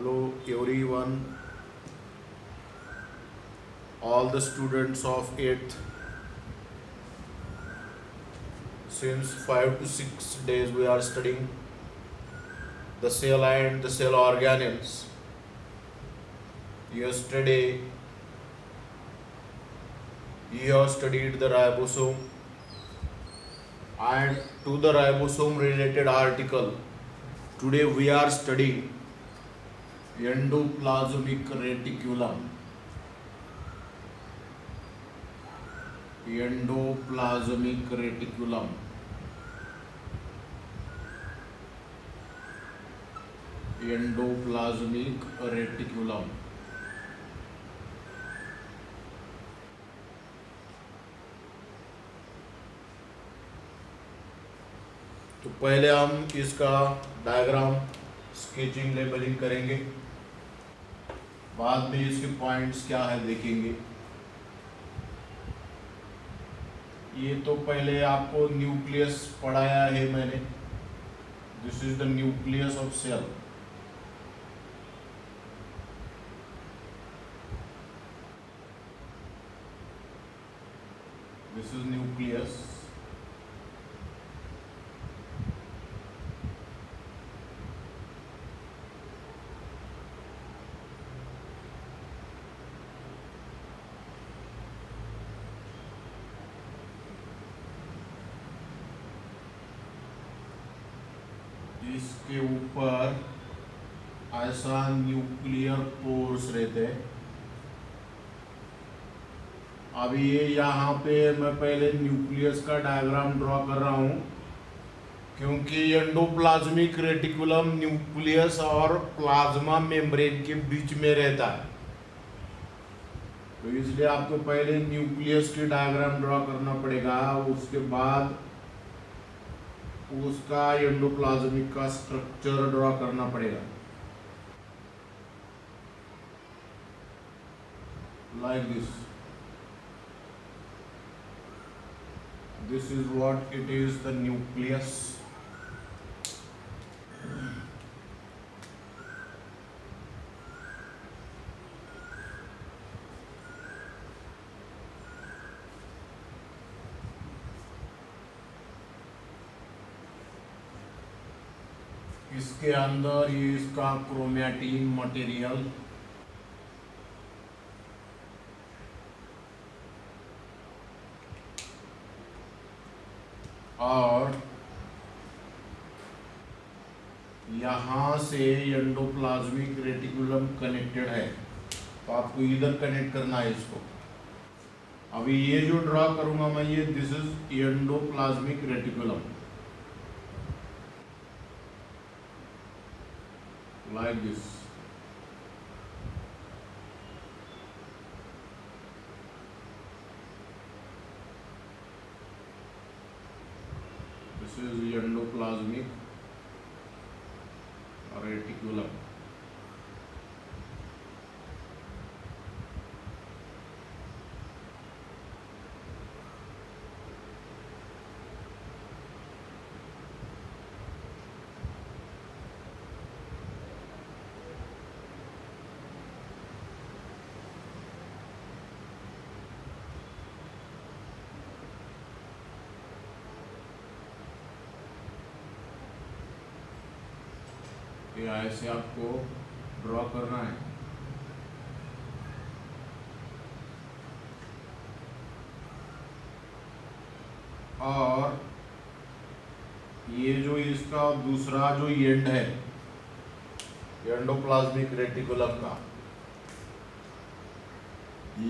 Hello everyone, all the students of 8th. Since 5 to 6 days we are studying the cell and the cell organelles. Yesterday you have studied the ribosome, and to the ribosome related article today we are studying endoplasmic reticulum. Endoplasmic reticulum. Endoplasmic reticulum. तो पहले हम इसका diagram sketching labelling करेंगे, बाद में इसके points क्या है देखेंगे। ये तो पहले आपको न्यूक्लियस पढ़ाया है मैंने। This is the nucleus of cell. This is nucleus. इसके ऊपर ऐसा न्यूक्लियर पोर्स रहते हैं। अब ये यहाँ पे मैं पहले न्यूक्लियस का डायग्राम ड्रॉ कर रहा हूँ, क्योंकि एंडोप्लाज्मिक रेटिकुलम न्यूक्लियस और प्लाज्मा मेम्ब्रेन के बीच में रहता है, तो इसलिए आपको पहले न्यूक्लियस की डायग्राम ड्रॉ करना पड़ेगा, उसके बाद उसका एंडोप्लाज्मिक का स्ट्रक्चर ड्रॉ करना पड़ेगा। Like this is what it is, the nucleus. इसके अंदर ये इसका क्रोमैटिन मटेरियल, और यहाँ से एंडोप्लाज्मिक रेटिकुलम कनेक्टेड है, तो आपको इधर कनेक्ट करना है इसको। अभी ये जो ड्रॉ करूंगा मैं, ये this is endoplasmic reticulum, like this. This is the endoplasmic reticulum. ये ऐसे आपको ड्रॉ करना है। और ये जो इसका दूसरा जो एंड है एंडोप्लाज्मिक रेटिकुलम का,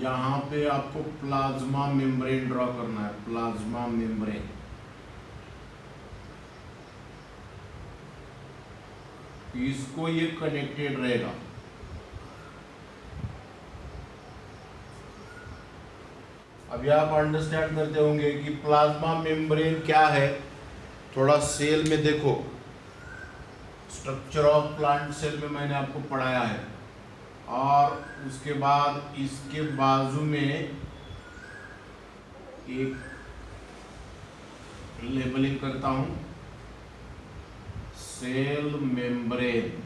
यहाँ पे आपको प्लाज्मा मेम्ब्रेन ड्रॉ करना है। प्लाज्मा मेम्ब्रेन इसको ये कनेक्टेड रहेगा। अभी आप अंडरस्टैंड करते होंगे कि प्लाज्मा मेम्ब्रेन क्या है। थोड़ा सेल में देखो, स्ट्रक्चर ऑफ प्लांट सेल में मैंने आपको पढ़ाया है, और उसके बाद इसके बाजू में एक लेबलिंग करता हूं, सेल मेम्ब्रेन।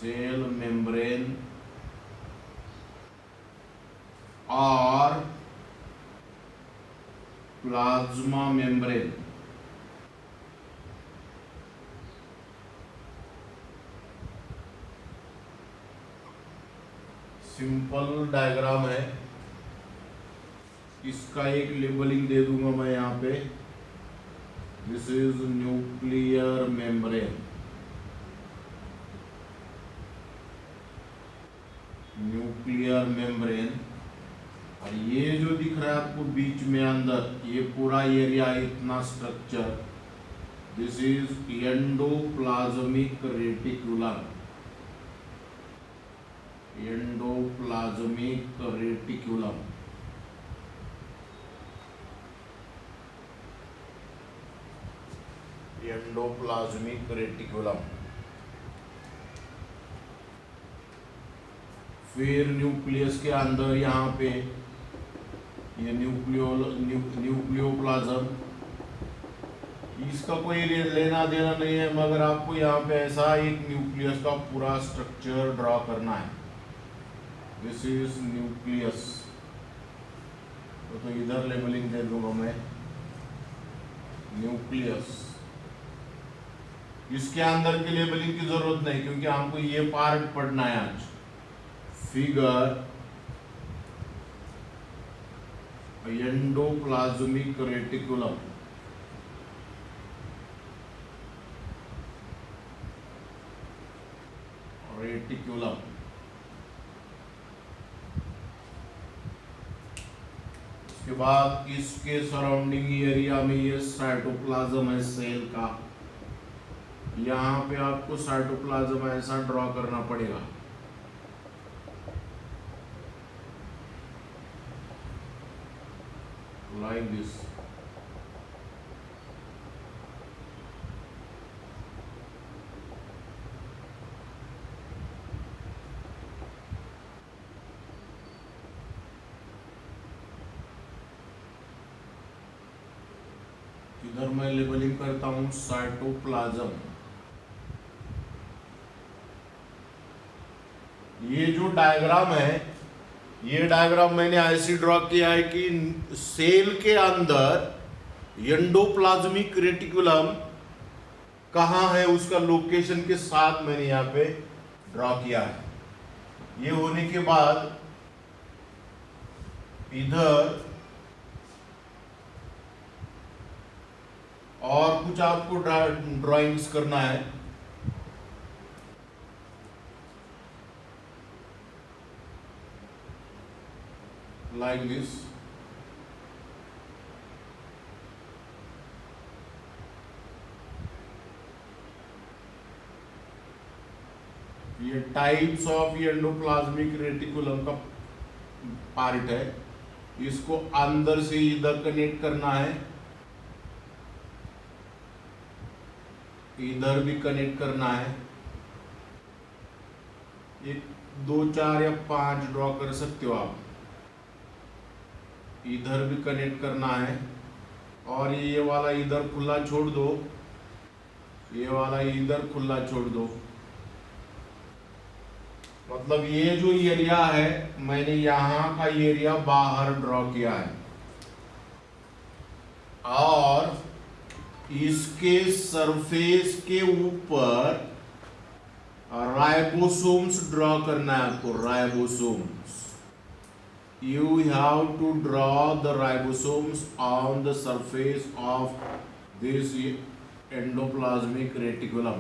सेल मेम्ब्रेन और प्लाज्मा मेम्ब्रेन। सिंपल डायग्राम है, इसका एक लेबलिंग दे दूंगा मैं यहाँ पे। This is nuclear membrane, nuclear membrane. और ये जो दिख रहा है आपको बीच में अंदर, ये पूरा एरिया, इतना structure, this is endoplasmic reticulum, endoplasmic reticulum. Endoplasmic reticulum. फिर न्यूक्लियस के अंदर यहाँ पे ये न्यूक्लियोप्लाज्म, इसका कोई लेना देना नहीं है, मगर आपको यहाँ पे ऐसा एक न्यूक्लियस का पूरा स्ट्रक्चर ड्रॉ करना है। दिस इज न्यूक्लियस, तो इधर लेबलिंग दे दूंगा मैं, न्यूक्लियस। इसके अंदर की लेबलिंग की जरूरत नहीं, क्योंकि हमको ये पार्ट पढ़ना है आज। Figure endoplasmic reticulum, reticulum. उसके बाद इसके सराउंडिंग एरिया में ये साइटोप्लाज्म है सेल का। यहाँ पे आपको साइटोप्लाज्म ऐसा ड्रॉ करना पड़ेगा, like this। इधर मैं लेबलिंग करता हूं साइटोप्लाज्म। ये जो डायग्राम है, ये डायग्राम मैंने ऐसे ड्रॉ किया है कि सेल के अंदर एंडोप्लाज्मिक रेटिकुलम कहाँ है उसका लोकेशन के साथ मैंने यहाँ पे ड्रॉ किया है। ये होने के बाद इधर और कुछ आपको ड्राइंग्स करना है। Like this। ये टाइप्स ऑफ एंडोप्लाज्मिक रेटिकुलम का पार्ट है, इसको अंदर से इधर कनेक्ट करना है, इधर भी कनेक्ट करना है। एक 2 4 या 5 ड्रॉ कर सकते हो आप। इधर भी कनेक्ट करना है, और ये वाला इधर खुला छोड़ दो, ये वाला इधर खुला छोड़ दो। मतलब ये जो एरिया है, मैंने यहाँ का एरिया बाहर ड्रॉ किया है, और इसके सरफेस के ऊपर राइबोसोम्स ड्रॉ करना है आपको। Ribosomes, you have to draw the ribosomes on the surface of this endoplasmic reticulum,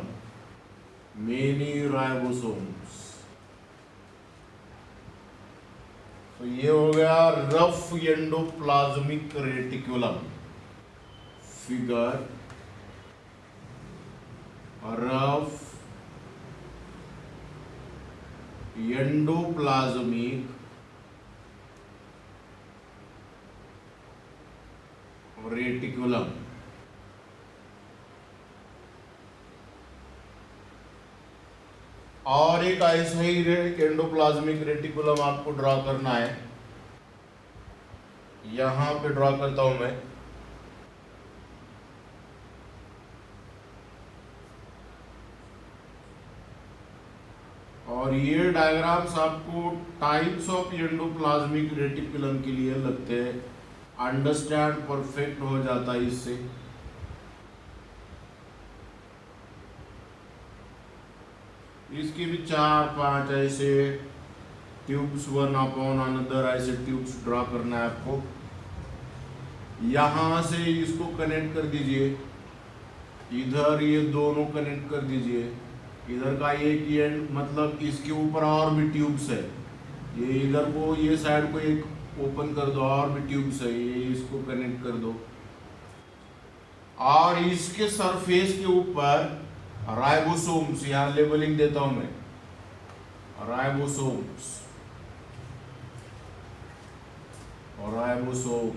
many ribosomes। तो ये हो गया rough endoplasmic reticulum. Figure rough endoplasmic reticulum. और एक ऐसा ही एंडोप्लाज्मिक रेटिकुलम आपको ड्रॉ करना है। यहां पे ड्रॉ करता हूं मैं। और ये डायग्राम्स आपको टाइप्स ऑफ एंडोप्लाज्मिक रेटिकुलम के लिए लगते हैं, अंडरस्टैंड परफेक्ट हो जाता है इससे। इसके भी 4-5 ऐसे ट्यूब्स, वन अपॉन अनदर ऐसे ट्यूब्स ड्रॉ करना है आपको। यहां से इसको कनेक्ट कर दीजिए, इधर ये दोनों कनेक्ट कर दीजिए, इधर का एक एंड, मतलब इसके ऊपर और भी ट्यूब्स है, ये इधर को, ये साइड को एक ओपन कर दो, और भी ट्यूब्स है, ये इसको कनेक्ट कर दो। और इसके सरफेस के ऊपर राइबोसोम्स, यहाँ लेबलिंग देता हूं मैं, राइबोसोम्स और राइबोसोम,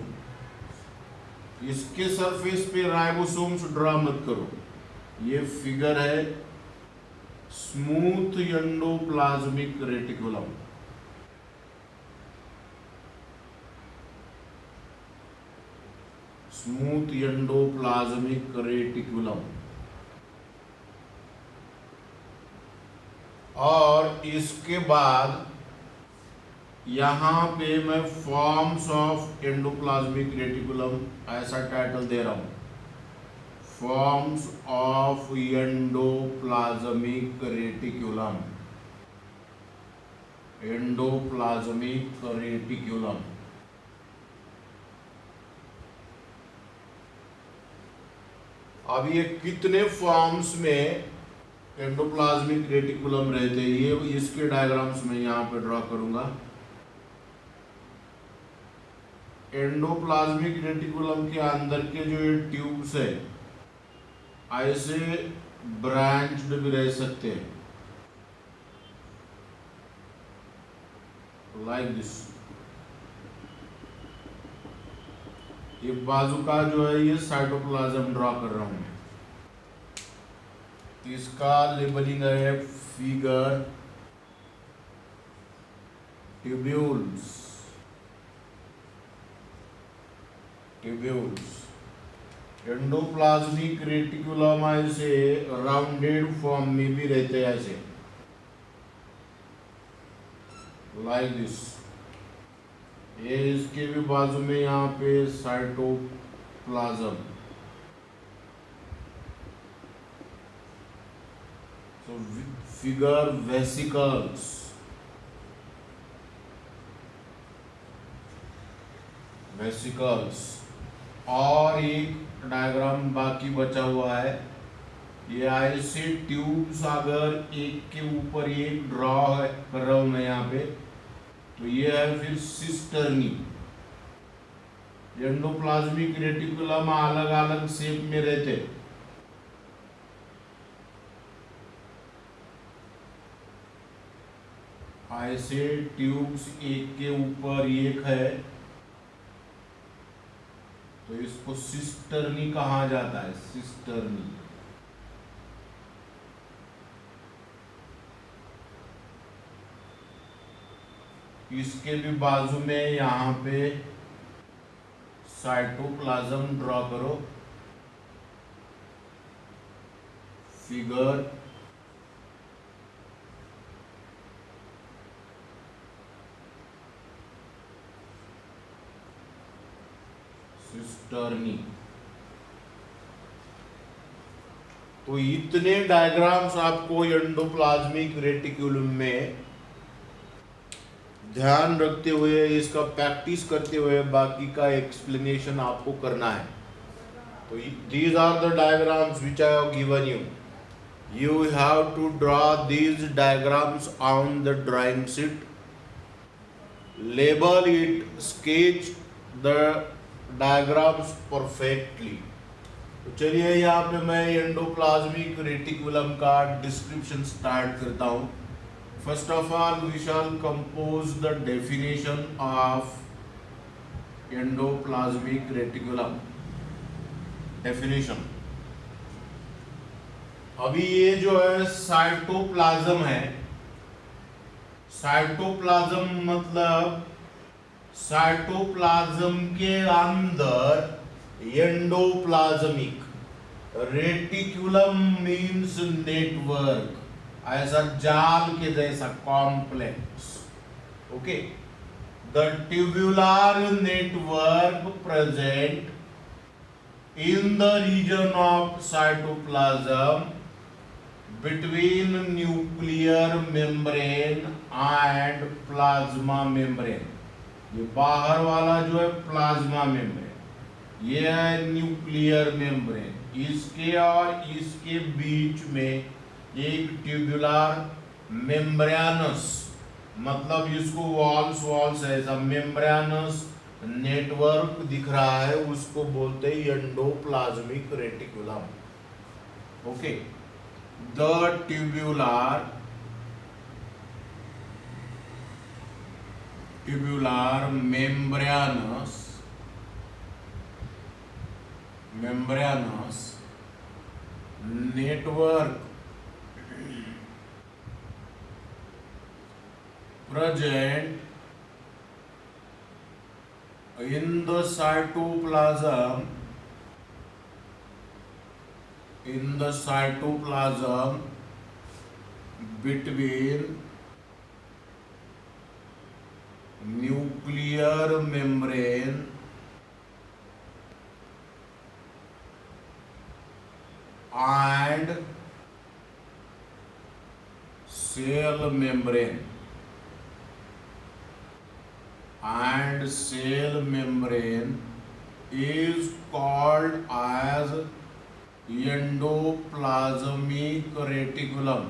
इसके सरफेस पे राइबोसोम्स ड्रा मत करो। ये फिगर है smooth endoplasmic reticulum. Smooth endoplasmic reticulum. और इसके बाद यहाँ पे मैं फॉर्म्स ऑफ एंडोप्लाज्मिक रेटिकुलम ऐसा टाइटल दे रहा हूँ, forms of endoplasmic reticulum, endoplasmic reticulum. अब ये कितने फॉर्म्स में एंडोप्लाज्मिक रेटिकुलम रहते हैं, ये इसके डायग्राम्स में यहाँ पे ड्रॉ करूंगा। एंडोप्लाज्मिक रेटिकुलम के अंदर के जो ये ट्यूब्स है ऐसे ब्रांच्ड भी रह सकते हैं, लाइक दिस। ये बाजू का जो है ये साइटोप्लाज्म ड्रॉ कर रहा हूं मैं, इसका लेबलिंग है figure tubules, tubules. Endoplasmic reticulum ऐसे राउंडेड फॉर्म में भी रहते हैं, ऐसे लाइक दिस। ये इसके भी बाजू में यहाँ पे साइटोप्लाज्म, तो फिगर वेसिकल्स, वेसिकल्स। और एक डायग्राम बाकी बचा हुआ है, ये ऐसे ट्यूब्स अगर एक के ऊपर एक ड्रॉ कर रहा हूं मैं यहाँ पे, तो ये है फिर सिस्टर्नी। एंडोप्लाज्मिक रेटिकुलम अलग अलग शेप में रहते, ऐसे ट्यूब्स एक के ऊपर एक है, तो इसको सिस्टर्नी कहा जाता है, सिस्टर्नी। इसके भी बाजू में यहाँ पे साइटोप्लाज्म ड्रॉ करो, फिगर सिस्टर्नी। तो इतने डायग्राम्स आपको एंडोप्लाज्मिक रेटिकुलम में ध्यान रखते हुए, इसका प्रैक्टिस करते हुए बाकी का एक्सप्लेनेशन आपको करना है। तो these are the diagrams which I have given you. You have to draw these diagrams on the drawing sheet, label it, sketch the diagrams perfectly. तो चलिए यहाँ पे मैं एंडोप्लाज्मिक रेटिकुलम का डिस्क्रिप्शन स्टार्ट करता हूँ। First of all, we shall compose the definition of endoplasmic reticulum. Definition. अभी ये जो है साइटोप्लाज्म है, साइटोप्लाज्म मतलब साइटोप्लाज्म के अंदर एंडोप्लाज्मिक, रेटिकुलम मीन्स नेटवर्क, ऐसा जाल के जैसा complex. Okay, the tubular network present in the region of cytoplasm between nuclear membrane and plasma membrane। ये बाहर वाला जो है प्लाज्मा मेम्ब्रेन, ये है न्यूक्लियर मेम्ब्रेन। इसके और इसके बीच में एक ट्यूबुलर मेम्ब्रेनस, मतलब इसको वॉल्स ऐसा मेम्ब्रेनस नेटवर्क दिख रहा है, उसको बोलते हैं endoplasmic reticulum. Okay, the tubular membranes network present in the cytoplasm between nuclear membrane and cell membrane is called as endoplasmic reticulum।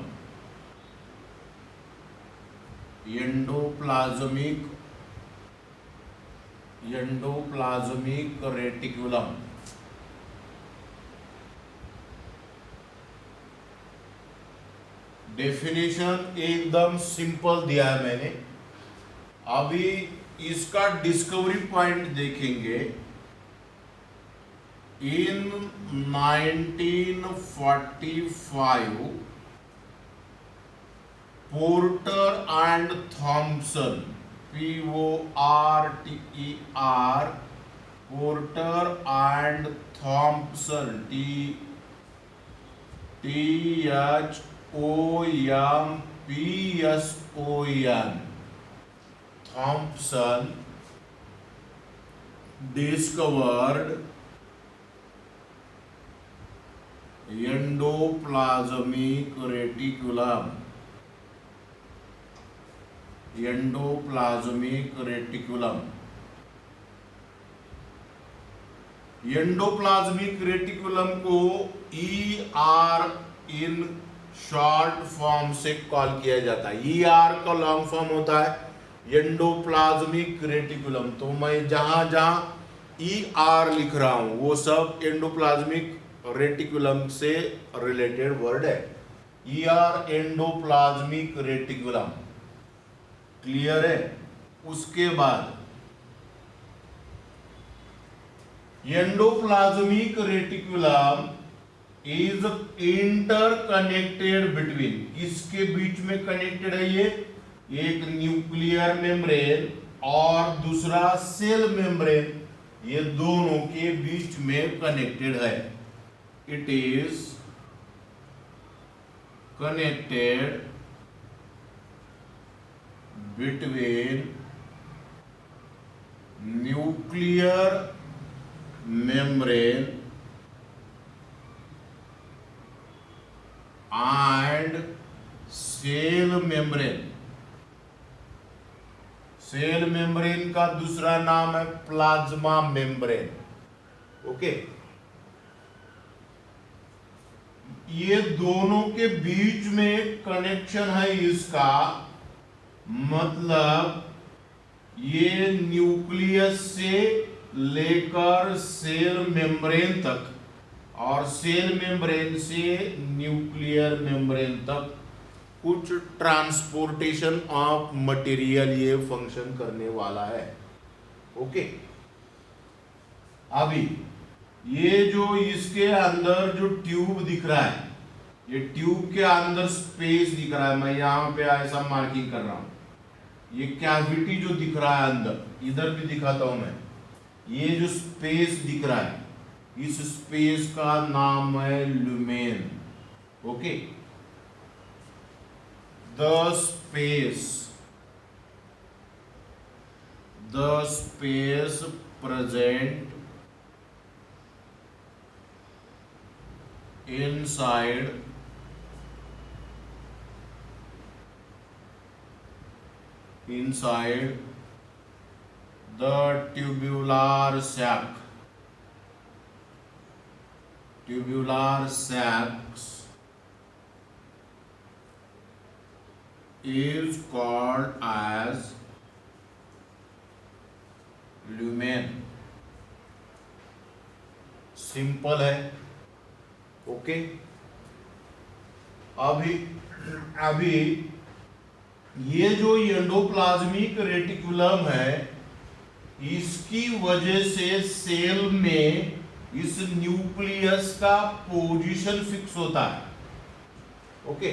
Endoplasmic reticulum. Definition एकदम सिंपल दिया है मैंने। अभी इसका डिस्कवरी पॉइंट देखेंगे। In 1945 Porter and Thompson, PORTER, Porter and Thompson, THOMPSON, Thompson discovered endoplasmic reticulum। Endoplasmic reticulum को ER in short form से call किया जाता है। ER का लॉन्ग फॉर्म होता है एंडोप्लाज्मिक रेटिकुलम। तो मैं जहां जहां ER लिख रहा हूं वो सब एंडोप्लाज्मिक रेटिकुलम से रिलेटेड वर्ड है। ER एंडोप्लाज्मिक रेटिकुलम, क्लियर है। उसके बाद endoplasmic reticulum is interconnected between, किसके बीच में कनेक्टेड है ये? एक न्यूक्लियर मेम्ब्रेन और दूसरा सेल मेम्ब्रेन, ये दोनों के बीच में कनेक्टेड है। It is connected between nuclear membrane and cell membrane. Cell membrane का दूसरा नाम है प्लाज्मा मेम्ब्रेन। ओके, ये दोनों के बीच में कनेक्शन है इसका, मतलब ये न्यूक्लियस से लेकर सेल मेम्ब्रेन तक और सेल मेम्ब्रेन से न्यूक्लियर मेम्ब्रेन तक कुछ ट्रांसपोर्टेशन ऑफ मटेरियल ये फंक्शन करने वाला है। ओके, अभी ये जो इसके अंदर जो ट्यूब दिख रहा है, ये ट्यूब के अंदर स्पेस दिख रहा है, मैं यहां पे ऐसा मार्किंग कर रहा हूं। ये कैविटी जो दिख रहा है अंदर, इधर भी दिखाता हूं मैं। ये जो स्पेस दिख रहा है, इस स्पेस का नाम है lumen. Okay, the space present inside the tubular sacs is called as lumen. Simple है. ओके. अभी ये जो एंडोप्लाज्मिक रेटिकुलम है, इसकी वजह से सेल में इस न्यूक्लियस का पोजीशन फिक्स होता है. ओके.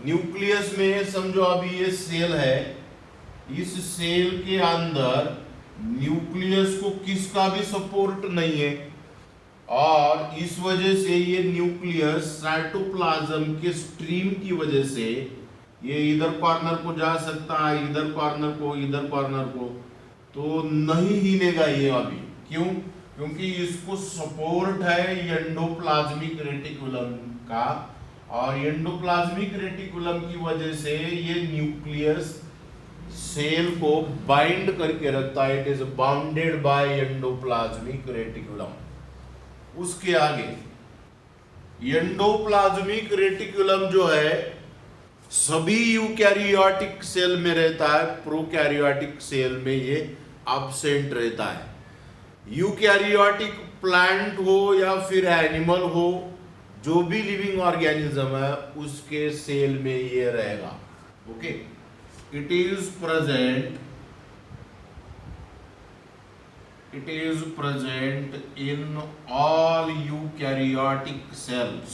न्यूक्लियस में समझो अभी ये सेल है, इस सेल के अंदर न्यूक्लियस को किसका भी सपोर्ट नहीं है, और इस वजह से ये न्यूक्लियस साइटोप्लाज्म के स्ट्रीम की वजह से ये इधर कॉर्नर को जा सकता है, इधर कॉर्नर को, तो नहीं हिलेगा ये अभी. क्यों? क्योंकि इसको सपोर्ट है एंडोप्लाज्मिक रेटिकुलम का, और एंडोप्लाज्मिक रेटिकुलम की वजह से ये न्यूक्लियस सेल को बाइंड करके रखता है. It is bounded by endoplasmic reticulum. उसके आगे एंडोप्लाज्मिक रेटिकुलम जो है सभी यूकैरियोटिक सेल में रहता है, प्रोकैरियोटिक सेल में ये एब्सेंट रहता है. यूकैरियोटिक प्लांट हो या फिर एनिमल हो, जो भी लिविंग ऑर्गेनिज्म है उसके सेल में ये रहेगा. Okay. It is present in all eukaryotic cells.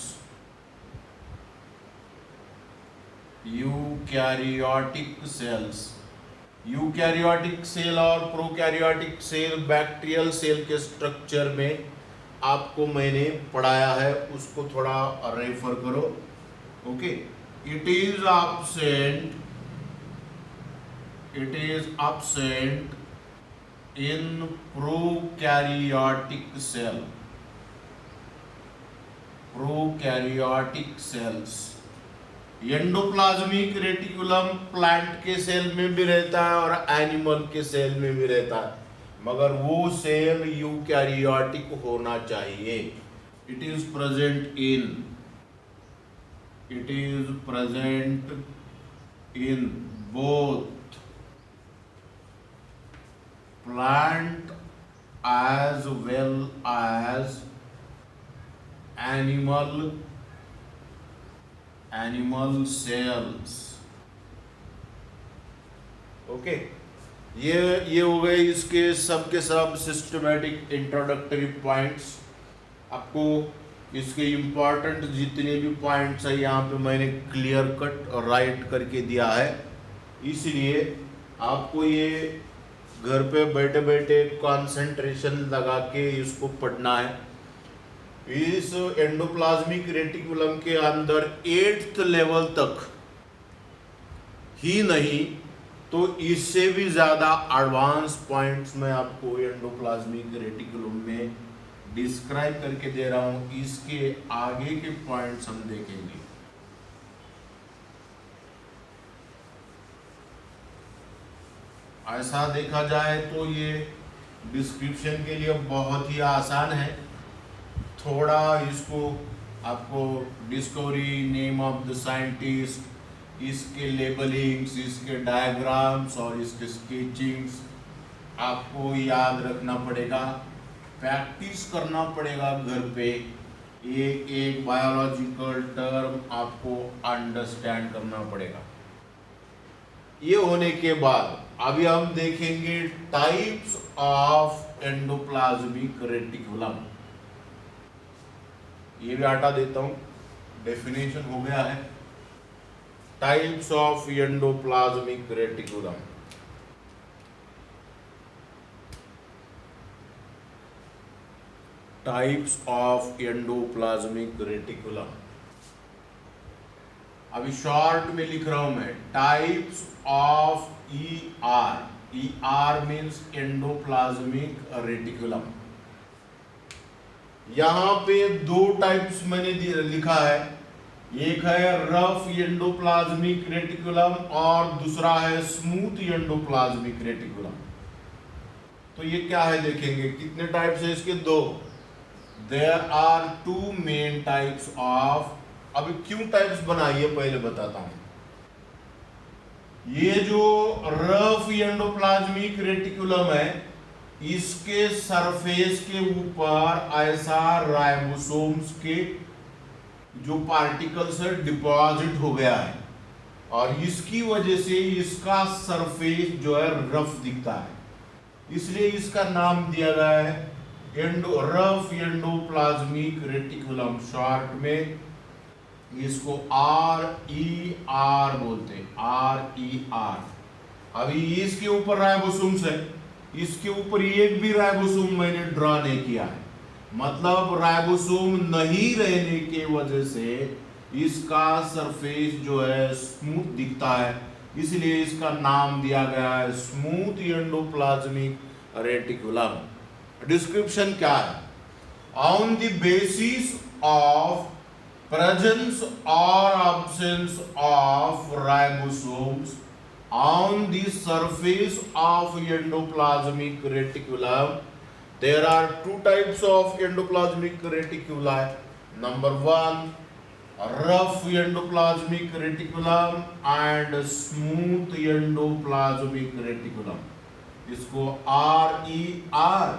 Eukaryotic cell और प्रोकैरियोटिक सेल बैक्टीरियल सेल के स्ट्रक्चर में आपको मैंने पढ़ाया है, उसको थोड़ा रेफर करो. Okay. It is absent in prokaryotic cells. Endoplasmic reticulum plant के सेल में भी रहता है और एनिमल के सेल में भी रहता है, मगर वो सेल यूकैरियोटिक होना चाहिए. It is present in both plant as well as animal cells. Okay. ये हो गए इसके सब के सब सिस्टमैटिक इंट्रोडक्टरी पॉइंट्स. आपको इसके इम्पॉर्टेंट जितने भी पॉइंट्स है यहाँ पे मैंने क्लियर कट और राइट करके दिया है, इसलिए आपको ये घर पे बैठे बैठे कंसंट्रेशन लगा के इसको पढ़ना है. इस एंडोप्लाज्मिक रेटिकुलम के अंदर 8th लेवल तक ही नहीं तो इससे भी ज़्यादा एडवांस पॉइंट्स मैं आपको एंडोप्लाज्मिक रेटिकुलम में डिस्क्राइब करके दे रहा हूँ. इसके आगे के पॉइंट्स हम देखेंगे. ऐसा देखा जाए तो ये डिस्क्रिप्शन के लिए बहुत ही आसान है. थोड़ा इसको आपको discovery, name of the scientist, इसके लेबलिंग्स, इसके डायग्राम्स और इसके स्केचिंग्स आपको याद रखना पड़ेगा, प्रैक्टिस करना पड़ेगा घर पे. एक बायोलॉजिकल टर्म आपको अंडरस्टैंड करना पड़ेगा. ये होने के बाद अभी हम देखेंगे टाइप्स ऑफ एंडोप्लाज्मिक रेटिकुलम. ये भी हटा देता हूं, डेफिनेशन हो गया है. Types of endoplasmic reticulum. Types of endoplasmic reticulum. अभी शॉर्ट में लिख रहा हूं मैं, types of ER means endoplasmic reticulum. यहां पे दो टाइप्स मैंने लिखा है, एक है रफ एंडोप्लाज्मिक रेटिकुलम और दूसरा है स्मूथ एंडोप्लाज्मिक रेटिकुलम। तो ये क्या है देखेंगे, कितने टाइप्स है इसके, दो। There are two main types of, अभी क्यों टाइप्स बनाइए पहले बताता हूं। ये जो रफ एंडोप्लाज्मिक रेटिकुलम है, इसके सरफेस के ऊपर ऐसा राइबोसोम्स के जो पार्टिकल्स है डिपॉजिट हो गया है, और इसकी वजह से इसका सरफेस जो है रफ दिखता है, इसलिए इसका नाम दिया गया है रफ एंडोप्लाज्मिक रेटिकुलम। शॉर्ट में इसको RER बोलते हैं, RER। अभी इसके ऊपर राइबोसोम्स है, इसके ऊपर एक भी राइबोसोम मैंने ड्रॉ नहीं किया है, मतलब राइबोसोम नहीं रहने के वजह से इसका सरफेस जो है स्मूथ दिखता है, इसलिए इसका नाम दिया गया है स्मूथ एंडोप्लाज्मिक रेटिकुलम। डिस्क्रिप्शन क्या है, on the basis of presence or absence of ribosomes on the surface of endoplasmic reticulum, there are two types of endoplasmic reticuli. Number one, rough endoplasmic reticulum and smooth endoplasmic reticulum, इसको RER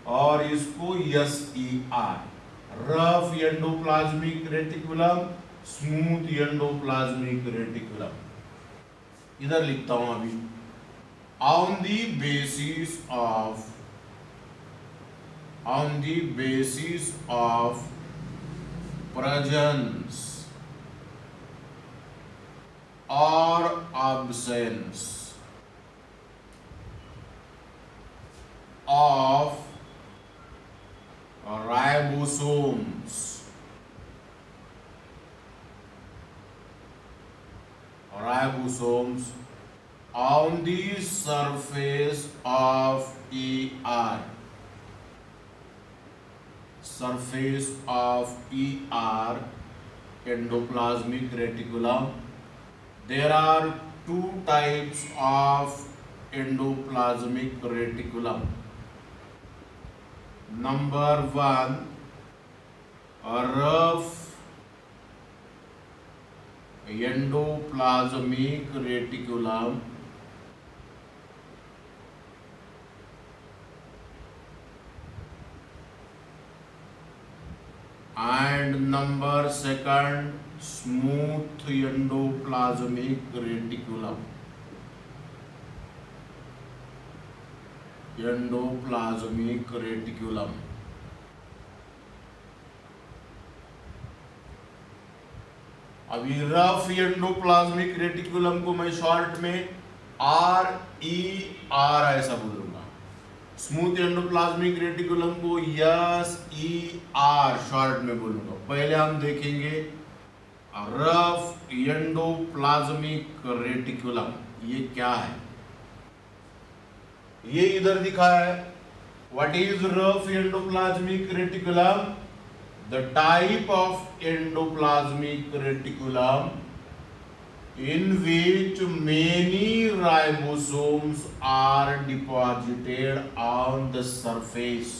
और इसको SER, rough endoplasmic reticulum, smooth endoplasmic reticulum. इधर लिखता हूं अभी, on the basis of presence और absence of ribosomes on the surface of endoplasmic reticulum. There are two types of endoplasmic reticulum. Number one, a rough endoplasmic reticulum, and number second, smooth endoplasmic reticulum. Endoplasmic reticulum. अभी rough endoplasmic reticulum को मैं short में RER ऐसा बोलूंगा, smooth endoplasmic reticulum को SER short में बोलूंगा। पहले हम देखेंगे रफ एंडोप्लाज्मिक रेटिकुलम, ये क्या है, ये इधर दिखा है। What is rough endoplasmic reticulum? The type of endoplasmic reticulum in which many ribosomes are deposited on the surface,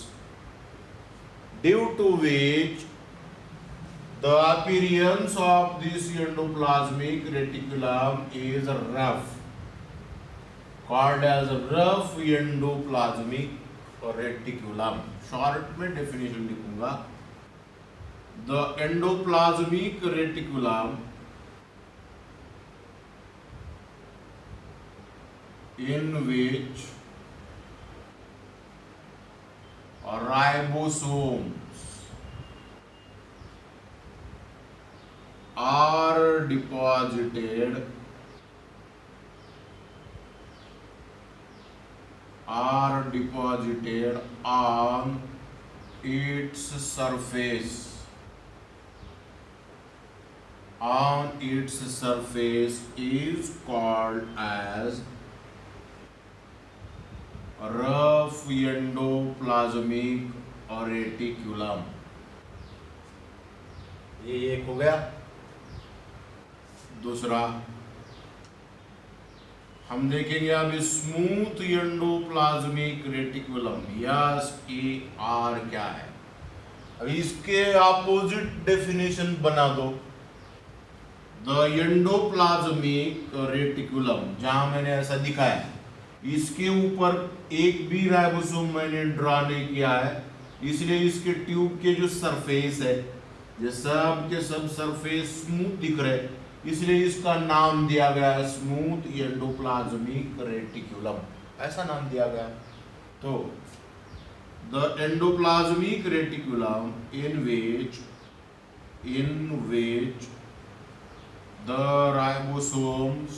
due to which the appearance of this endoplasmic reticulum is rough, called as rough endoplasmic reticulum. Short में definition लिखूंगा, the endoplasmic reticulum in which ribosomes are deposited on its surface, on its surface is called as rough endoplasmic reticulum. ये एक हो गया। दूसरा हम देखेंगे अब स्मूथ एंडोप्लाज्मिक रेटिकुलम, SAR क्या है। अब इसके अपोजिट डेफिनेशन बना दो। द एंडोप्लाज्मिक रेटिकुलम, जहां मैंने ऐसा दिखाया, इसके ऊपर एक भी राइबोसोम मैंने ड्रॉ नहीं किया है, इसलिए इसके ट्यूब के जो सरफेस है, ये सब के सब सरफेस स्मूथ दिख रहे, इसलिए इसका नाम दिया गया है स्मूथ एंडोप्लाज्मिक रेटिकुलम, ऐसा नाम दिया गया। तो the endoplasmic reticulum in which the ribosomes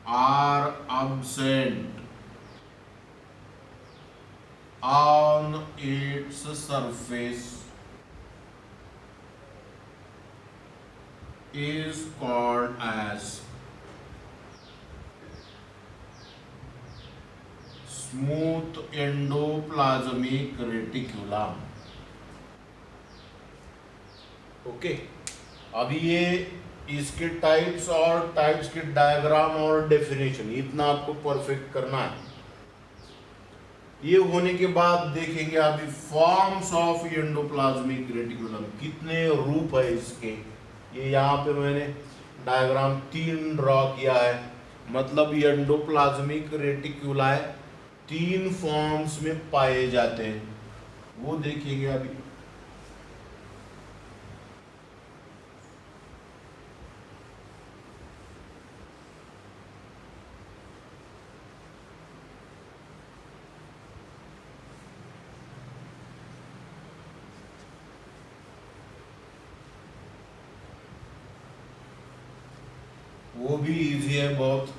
are absent on its surface is called as smooth endoplasmic reticulum. Okay, अभी ये इसके टाइप्स और टाइप्स के डायग्राम और डेफिनेशन इतना आपको परफेक्ट करना है। ये होने के बाद देखेंगे अभी फॉर्म्स ऑफ एंडोप्लाज्मिक रेटिकुलम, कितने रूप है इसके। ये यहाँ पे मैंने डायग्राम 3 ड्रॉ किया है, मतलब एंडोप्लाज्मिक रेटिकुलाई 3 फॉर्म्स में पाए जाते हैं, वो देखेंगे अभी। वो भी इजी है बहुत।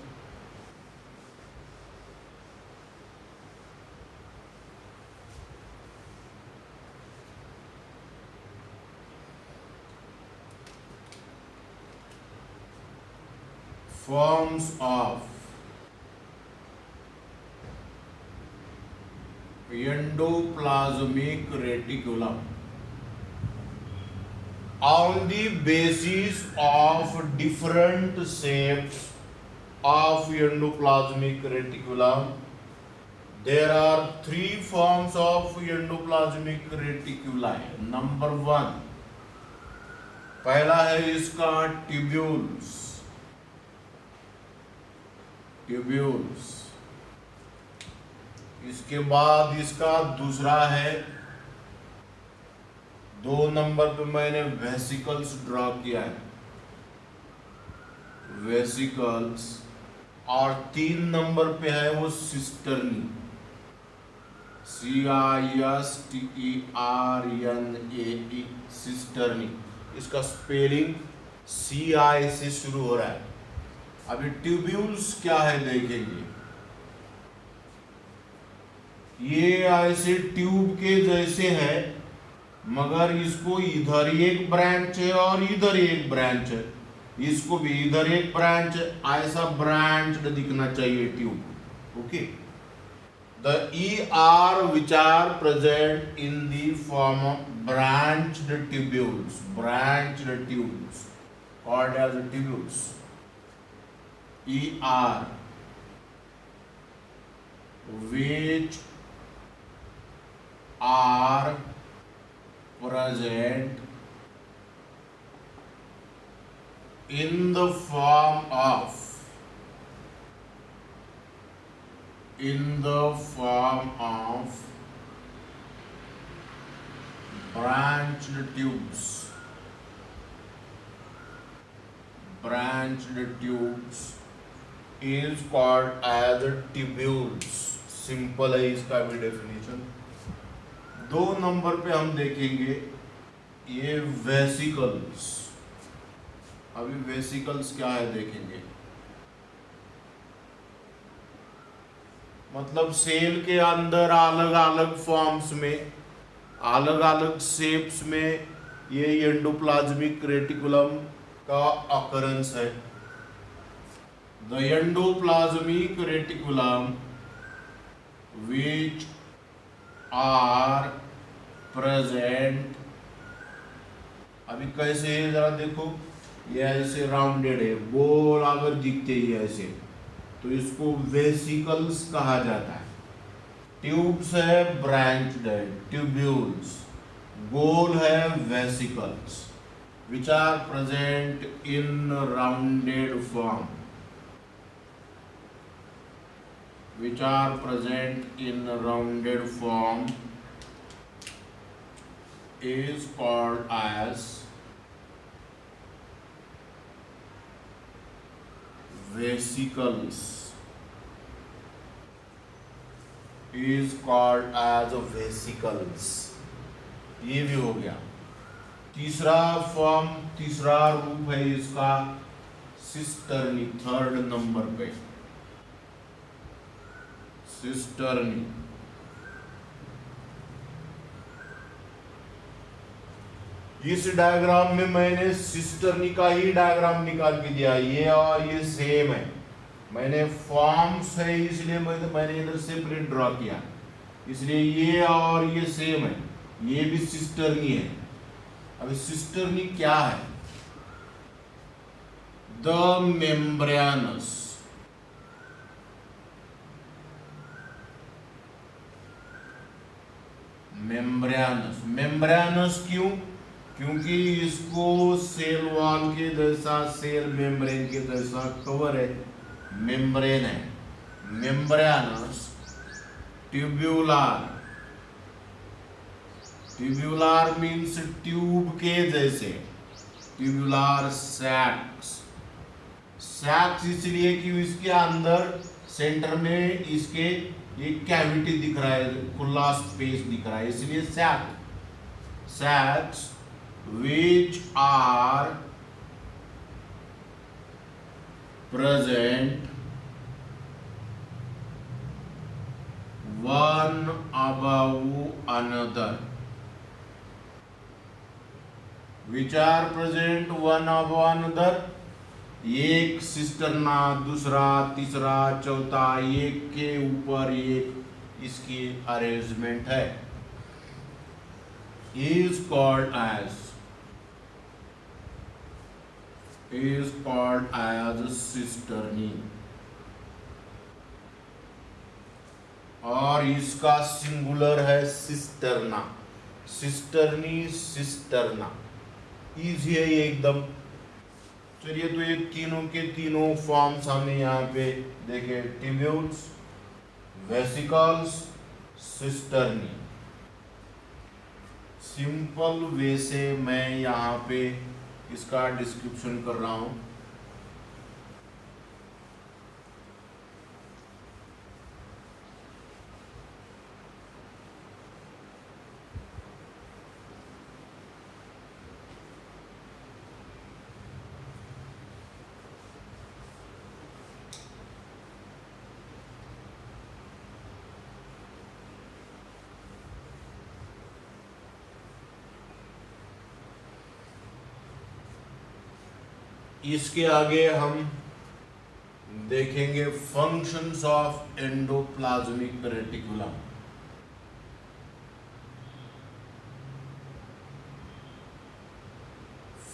Forms of endoplasmic reticulum on the basis of different shapes of endoplasmic reticulum. There are 3 forms of endoplasmic reticuli. Number 1, पहला है इसका ट्यूब्यूल्स। इसके बाद इसका दूसरा है, 2 नंबर पे मैंने वेसिकल्स ड्रॉ किया है, वेसिकल्स, और 3 नंबर पे है वो सिस्टर्नी, CISTERNAE, सिस्टर्नी। इसका स्पेलिंग CI से शुरू हो रहा है। अभी ट्यूब्यूल्स क्या है देखेंगे। ये ऐसे ट्यूब के जैसे है, मगर इसको इधर एक ब्रांच है और इधर एक ब्रांच है, इसको भी इधर एक ब्रांच, ऐसा ब्रांच दिखना चाहिए tube. Okay, the ER which are present in the form of branched tubules called as tubules, ER, which are present in the form of branched tubes is called as tubules। Simple है इसका भी definition. 2 number पे हम देखेंगे ये vesicles. अभी vesicles क्या है देखेंगे, मतलब सेल के अंदर अलग अलग फॉर्म्स में अलग अलग शेप्स में ये एंडोप्लाज्मिक रेटिकुलम का अकरेंस है। The endoplasmic reticulum which are present, अभी कैसे है जरा देखो, ये ऐसे राउंडेड है, गोल अगर दिखते ही ऐसे तो इसको वेसिकल्स कहा जाता है। ट्यूब्स है ब्रांच्ड है, ट्यूब्यूल्स, गोल है vesicles, which are present in rounded form, which are present in rounded form is called as vesicles, is called as vesicles। ये भी हो गया। तीसरा फॉर्म, तीसरा रूप है इसका सिस्टर्नी, थर्ड नंबर पे सिस्टर्नी। इस डायग्राम में मैंने सिस्टर्नी का ही डायग्राम निकाल के दिया, ये और ये सेम है। मैंने फॉर्म्स है इसलिए मैंने इधर सेपरेट ड्रॉ किया, इसलिए ये और ये सेम है, ये भी सिस्टर्नी है। अब सिस्टर्नी क्या है? द मेम्ब्रेनस, मेम्ब्रेनस, मेम्ब्रेनस क्यों? क्योंकि इसको सेल वॉल के जैसा, सेल मेम्ब्रेन के जैसा कवर है, मेम्ब्रेन है। Membranes, tubular, tubular means tube के जैसे, ट्यूब्यूलर सैक्स, सैक्स इसलिए कि इसके अंदर सेंटर में इसके एक कैविटी दिख रहा है, खुला स्पेस दिख रहा है, इसलिए sac, सैक्स which are present one above another, which are present one above another, एक सिस्टर्ना, दूसरा, तीसरा, चौथा, एक के ऊपर एक इसकी अरेंजमेंट है, is called as सिस्टर्नी। और इसका सिंगुलर है सिस्टर्ना, सिस्टर्नी, सिस्टर्ना, इजी है ये एकदम। चलिए, तो ये तीनों के तीनों फॉर्म्स हमने यहाँ पे देखे, tubules, vesicles, cisternae. Simple way से मैं यहाँ पे इसका डिस्क्रिप्शन कर रहा हूँ। इसके आगे हम देखेंगे functions of endoplasmic reticulum.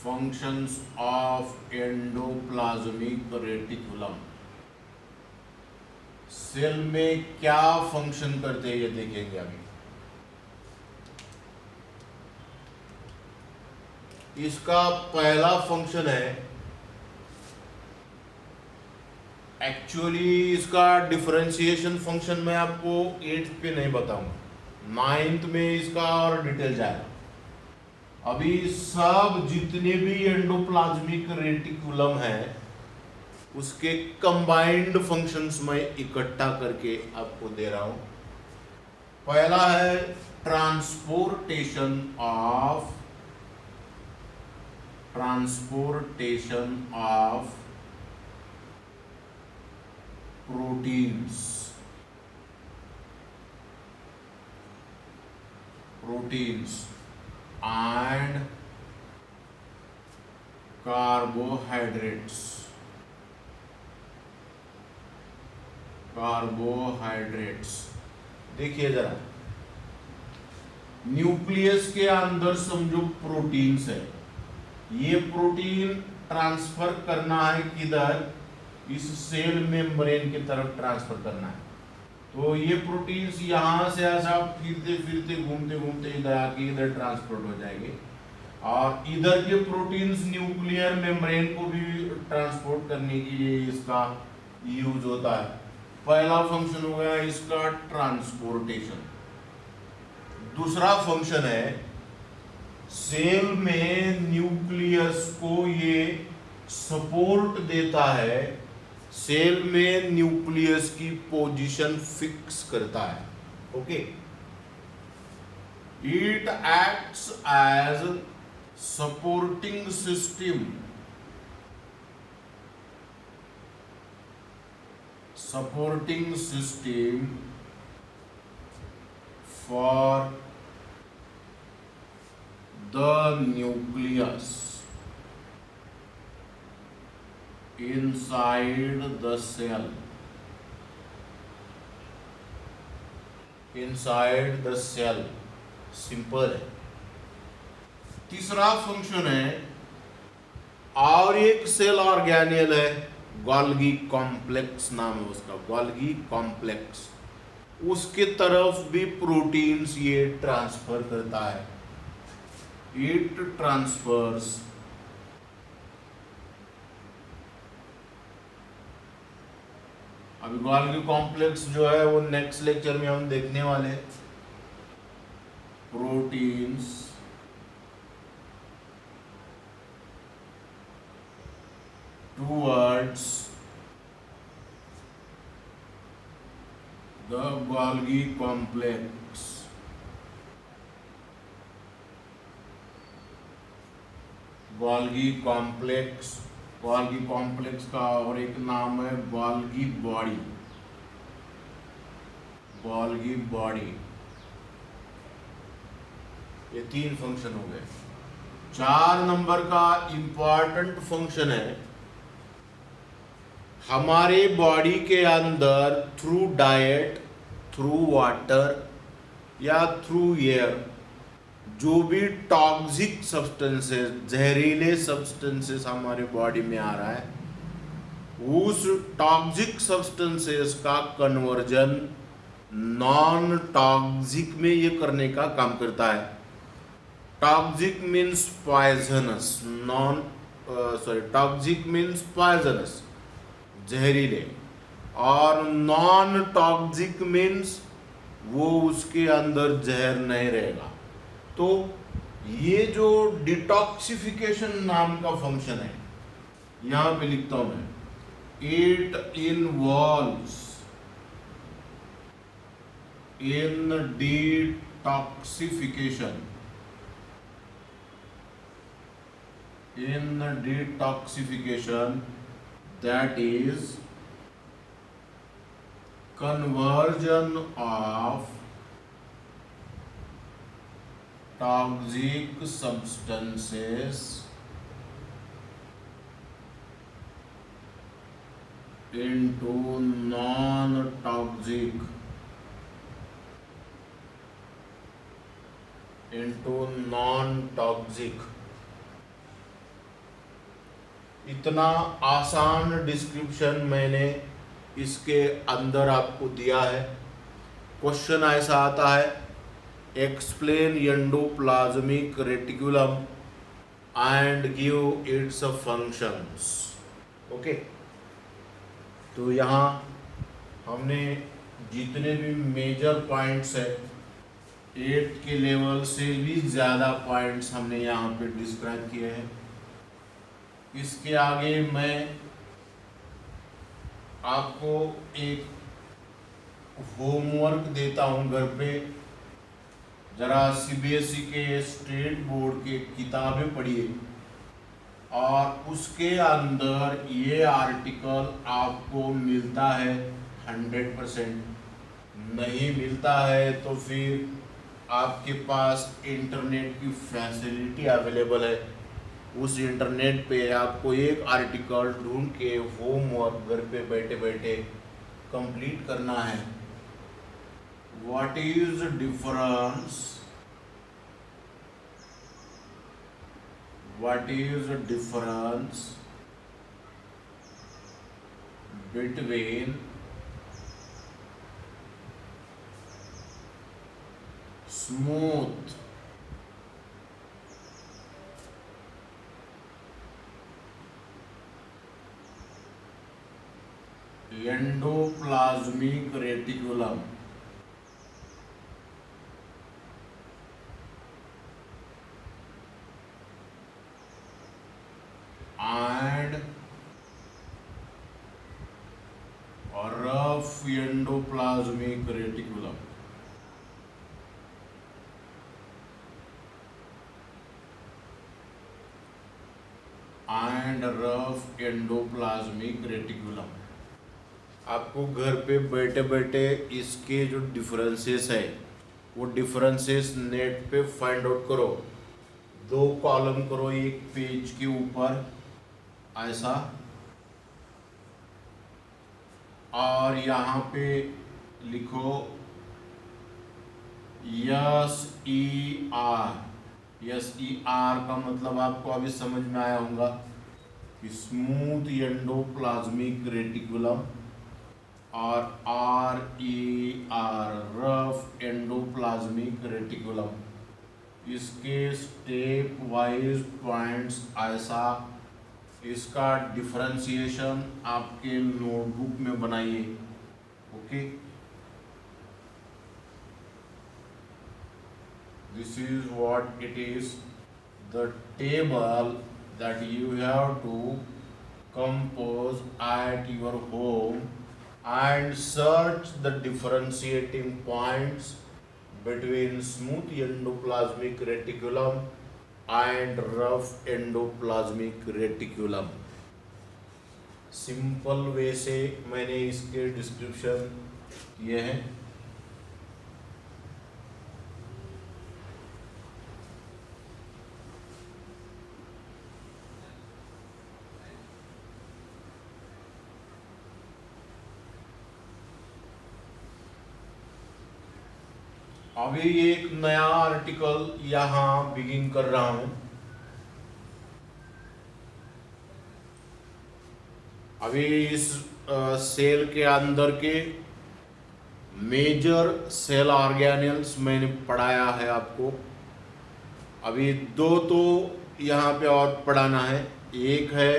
Functions of endoplasmic reticulum, cell में क्या फंक्शन करते हैं ये देखेंगे अभी। इसका पहला फंक्शन है, एक्चुअली इसका डिफरेंशिएशन फंक्शन मैं आपको 8th पे नहीं बताऊंगा, 9th में इसका और डिटेल जाएगा। अभी सब जितने भी एंडोप्लाज्मिक रेटिकुलम है उसके कंबाइंड फंक्शंस मैं इकट्ठा करके आपको दे रहा हूं। पहला है transportation of proteins and carbohydrates. देखिए जरा, न्यूक्लियस के अंदर समझो प्रोटीन्स है, ये प्रोटीन ट्रांसफर करना है किधर, इस सेल मेम्ब्रेन की तरफ ट्रांसफर करना है। तो ये प्रोटीन्स यहाँ से ऐसा फिरते फिरते घूमते घूमते इधर आके इधर ट्रांसपोर्ट हो जाएंगे, और इधर के प्रोटीन्स न्यूक्लियर मेम्ब्रेन को भी ट्रांसपोर्ट करने के लिए इसका यूज होता है। पहला फंक्शन हो गया इसका ट्रांसपोर्टेशन। दूसरा फंक्शन है सेल में न्यूक्लियस को ये सपोर्ट देता है, सेल में न्यूक्लियस की पोजीशन फिक्स करता है। Okay, it acts as supporting system, for the nucleus inside the cell, simple है। तीसरा फंक्शन है, और एक सेल ऑर्गेनेल है, गोल्गी कॉम्प्लेक्स नाम है उसका, गोल्गी कॉम्प्लेक्स, उसके तरफ भी प्रोटीन्स ये ट्रांसफर करता है। It transfers अभी गोल्गी कॉम्प्लेक्स जो है वो नेक्स्ट लेक्चर में हम देखने वाले हैं। Proteins towards the Golgi complex, Golgi complex का और एक नाम है गोल्गी बॉडी। ये 3 फंक्शन हो गए। 4 नंबर का इंपॉर्टेंट फंक्शन है, हमारे बॉडी के अंदर थ्रू डाइट, थ्रू वाटर या थ्रू एयर जो भी टॉक्सिक सब्सटेंसेस, जहरीले सब्सटेंसेस हमारे बॉडी में आ रहा है, उस टॉक्सिक सब्सटेंसेस का कन्वर्जन नॉन टॉक्सिक में ये करने का काम करता है। Toxic means poisonous, toxic means poisonous, जहरीले, और नॉन टॉक्सिक मीन्स वो उसके अंदर जहर नहीं रहेगा। तो ये जो डिटॉक्सिफिकेशन नाम का फंक्शन है, यहां पे लिखता हूं मैं, it involves in detoxification that is conversion of toxic substances into non-toxic इतना आसान डिस्क्रिप्शन मैंने इसके अंदर आपको दिया है। क्वेश्चन ऐसा आता है, explain endoplasmic reticulum and give its functions. Okay, तो यहाँ हमने जितने भी मेजर पॉइंट्स है 8 के लेवल से भी ज़्यादा पॉइंट्स हमने यहाँ पे डिस्क्राइब किए हैं। इसके आगे मैं आपको एक होमवर्क देता हूँ, घर पे जरा सीबीएसई के स्टेट बोर्ड के किताबें पढ़िए और उसके अंदर ये आर्टिकल आपको मिलता है 100%, नहीं मिलता है तो फिर आपके पास इंटरनेट की फैसिलिटी अवेलेबल है, उस इंटरनेट पे आपको एक आर्टिकल ढूंढ के होमवर्क घर पे बैठे बैठे कंप्लीट करना है। What is difference, what is difference between smooth endoplasmic reticulum and rough endoplasmic reticulum? And rough endoplasmic reticulum। आपको घर पे बैठे बैठे इसके जो डिफरेंसेस है वो डिफरेंसेस नेट पे फाइंड आउट करो। 2 कॉलम करो एक पेज के ऊपर ऐसा, और यहाँ पे लिखो SER का मतलब आपको अभी समझ में आया होगा कि स्मूथ एंडोप्लाज्मिक रेटिकुलम, और RER रफ एंडोप्लाज्मिक रेटिकुलम। इसके स्टेप वाइज पॉइंट्स ऐसा, इसका डिफरेंशिएशन आपके नोटबुक में बनाइए। Okay, this is what it is, the table that you have to compose at your home and search the differentiating points between smooth endoplasmic reticulum and rough endoplasmic reticulum। Simple way से मैंने इसके description किए हैं। अभी एक नया article यहाँ begin कर रहा हूं। अभी इस सेल के अंदर के मेजर सेल ऑर्गेनेल्स मैंने पढ़ाया है आपको। अभी 2 तो यहाँ पे और पढ़ाना है। एक है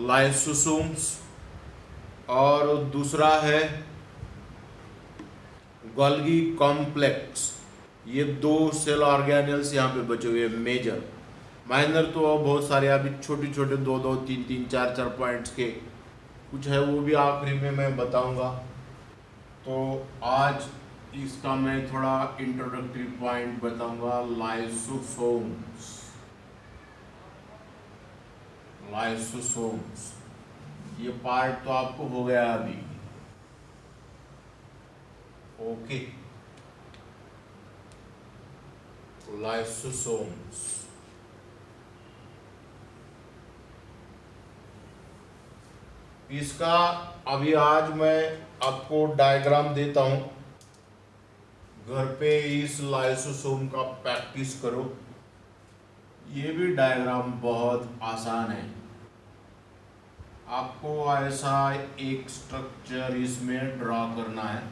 लाइसोसोम्स और दूसरा है गोल्गी कॉम्प्लेक्स। ये 2 सेल ऑर्गेनेल्स यहाँ पे बचे हुए मेजर। माइनर तो बहुत सारे अभी छोटे छोटे 2-2, 3-3, 4-4 पॉइंट्स के कुछ है, वो भी आखिरी में मैं बताऊंगा। तो आज इसका मैं थोड़ा इंट्रोडक्टरी पॉइंट बताऊंगा। लाइसोसोम्स, लाइसोसोम्स ये पार्ट तो आपको हो गया अभी। Okay, lysosomes. इसका अभी आज मैं आपको डायग्राम देता हूं, घर पे इस लाइसोसोम का प्रैक्टिस करो। ये भी डायग्राम बहुत आसान है। आपको ऐसा एक स्ट्रक्चर इसमें ड्रॉ करना है।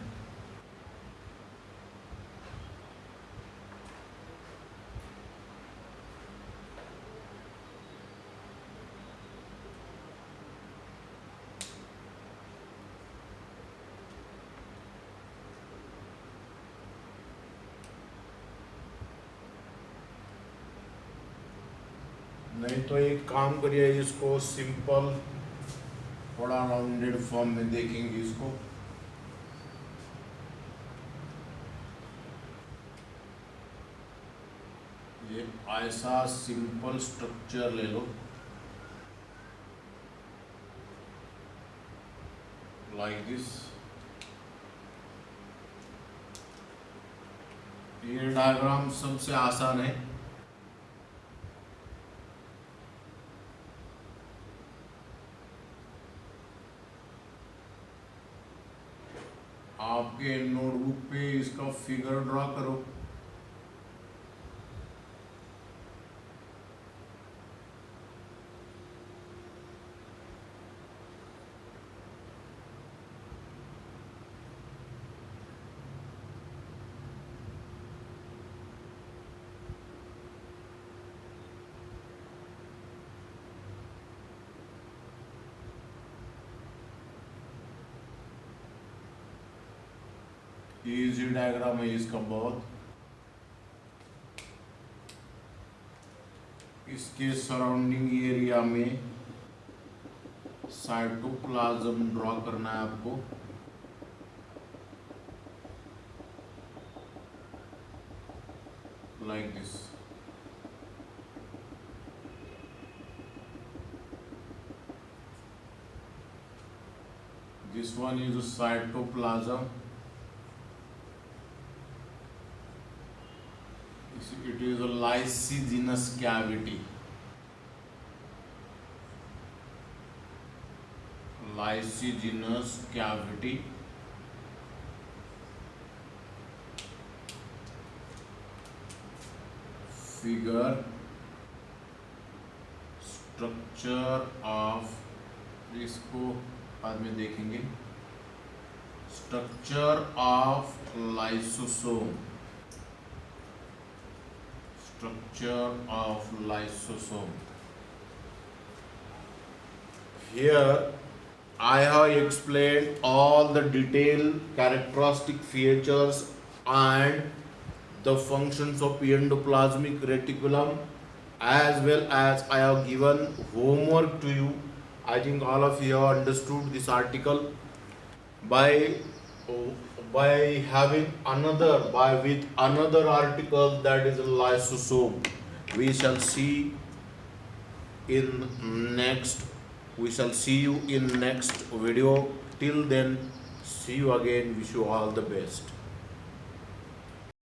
नहीं तो एक काम करिए, इसको सिंपल थोड़ा राउंडेड फॉर्म में देखेंगे इसको। ये ऐसा सिंपल स्ट्रक्चर ले लो, लाइक दिस। ये डायग्राम सबसे आसान है। आपके नोटबुक पे इसका फिगर ड्रॉ करो। इजी डायग्राम है इसका बहुत। इसके सराउंडिंग एरिया में साइटोप्लाज्म ड्रॉ करना है आपको। Like this. This one is a cytoplasm. It is a lysogenous cavity. Lysogenous cavity. Figure structure of, इसको बाद में देखेंगे। Structure of lysosome. Structure of lysosome. Here I have explained all the detailed characteristic features and the functions of endoplasmic reticulum, as well as I have given homework to you. I think all of you have understood this article by having with another article, that is lysosome. We shall see you in next video. Till then, see you again. Wish you all the best.